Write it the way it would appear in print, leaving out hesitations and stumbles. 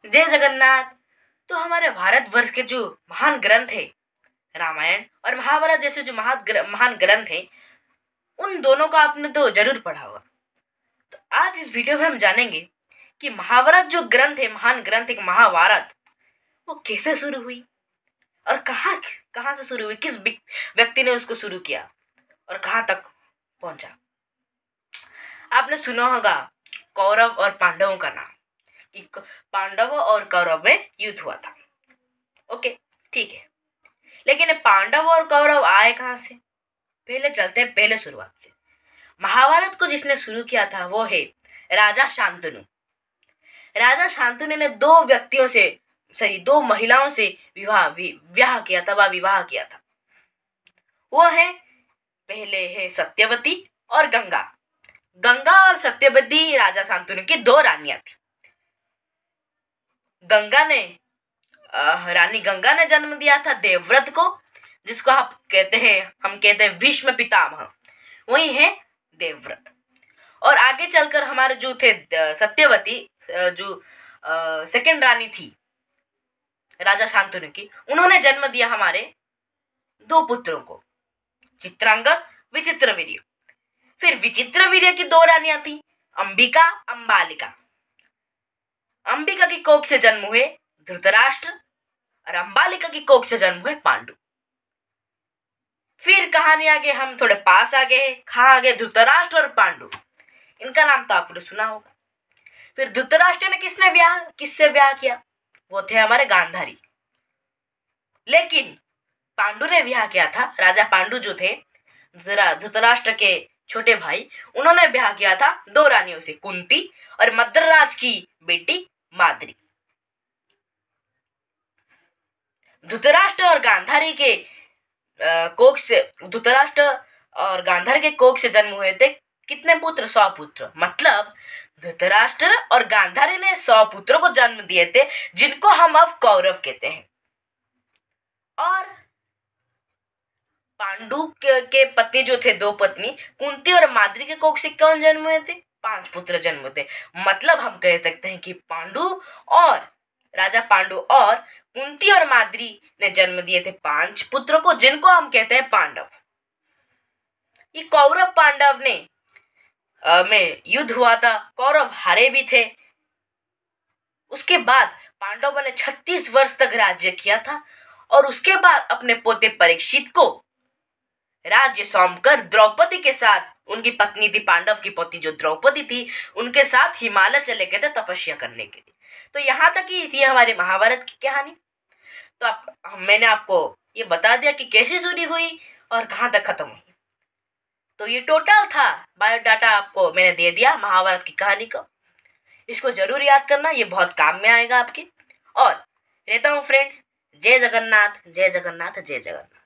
जय जगन्नाथ। तो हमारे भारतवर्ष के जो महान ग्रंथ है रामायण और महाभारत जैसे जो महान ग्रंथ है, उन दोनों का आपने तो जरूर पढ़ा होगा। तो आज इस वीडियो में हम जानेंगे कि महाभारत जो ग्रंथ है, महान ग्रंथ एक महाभारत, वो कैसे शुरू हुई और कहाँ कहाँ से शुरू हुई, किस व्यक्ति ने उसको शुरू किया और कहाँ तक पहुंचा। आपने सुना होगा कौरव और पांडवों का नाम, कि पांडवों और कौरव में युद्ध हुआ था। ओके, ठीक है, लेकिन पांडव और कौरव आए कहां से? पहले चलते हैं पहले शुरुआत से। महाभारत को जिसने शुरू किया था वो है राजा शांतनु। राजा शांतनु ने दो महिलाओं से विवाह किया था। वो है, पहले है सत्यवती और गंगा। गंगा और सत्यवती राजा शांतनु की दो रानियां थी। रानी गंगा ने जन्म दिया था देवव्रत को, जिसको हम कहते हैं भीष्म पितामह, वही है देवव्रत। और आगे चलकर हमारे जो थे सत्यवती, जो सेकंड रानी थी राजा शांतनु की, उन्होंने जन्म दिया हमारे दो पुत्रों को, चित्रांगद, विचित्रवीर्य। फिर विचित्रवीर्य की दो रानियां थी, अंबिका, अंबालिका। अंबिका की कोख से जन्म हुए धृतराष्ट्र और अंबालिका की कोख से जन्म हुए पांडु। फिर कहानी आगे हम थोड़े पास आ गए, कहाँ आ गए? धृतराष्ट्र और पांडु, इनका नाम तो आपने सुना होगा। फिर धृतराष्ट्र ने किससे व्याह किया? वो थे हमारे गांधारी। लेकिन पांडु ने ब्याह किया था, राजा पांडु जो थे धृतराष्ट्र के छोटे भाई, उन्होंने ब्याह किया था दो रानियों से, कुंती और मद्रराज की बेटी माद्री। धृतराष्ट्र और गांधारी के कोख से जन्म हुए थे कितने पुत्र? 100 पुत्र। मतलब धृतराष्ट्र और गांधारी ने 100 पुत्रों को जन्म दिए थे, जिनको हम अब कौरव कहते हैं। और पांडु के पत्नी जो थे, दो पत्नी, कुंती और माद्री के कोख से कौन जन्म हुए थे? 5 पुत्र जन्म हुए थे। मतलब हम कह सकते हैं कि राजा पांडु और कुंती और माद्री ने जन्म दिए थे 5 पुत्रों को, जिनको हम कहते हैं पांडव। ये कौरव पांडव में युद्ध हुआ था, कौरव हारे भी थे। उसके बाद पांडवों ने 36 वर्ष तक राज्य किया था और उसके बाद अपने पोते परीक्षित को राज्य सौंपकर द्रौपदी के साथ, उनकी पत्नी थी, पांडव की पत्नी जो द्रौपदी थी, उनके साथ हिमालय चले गए थे तपस्या करने के लिए। तो यहाँ तक ही थी हमारी महाभारत की कहानी। तो मैंने आपको ये बता दिया कि कैसे शुरू हुई और कहाँ तक खत्म हुई। तो ये टोटल था बायोडाटा, आपको मैंने दे दिया महाभारत की कहानी को। इसको जरूर याद करना, ये बहुत काम में आएगा आपके। और रहता हूँ फ्रेंड्स, जय जगन्नाथ, जय जगन्नाथ, जय जगन्नाथ।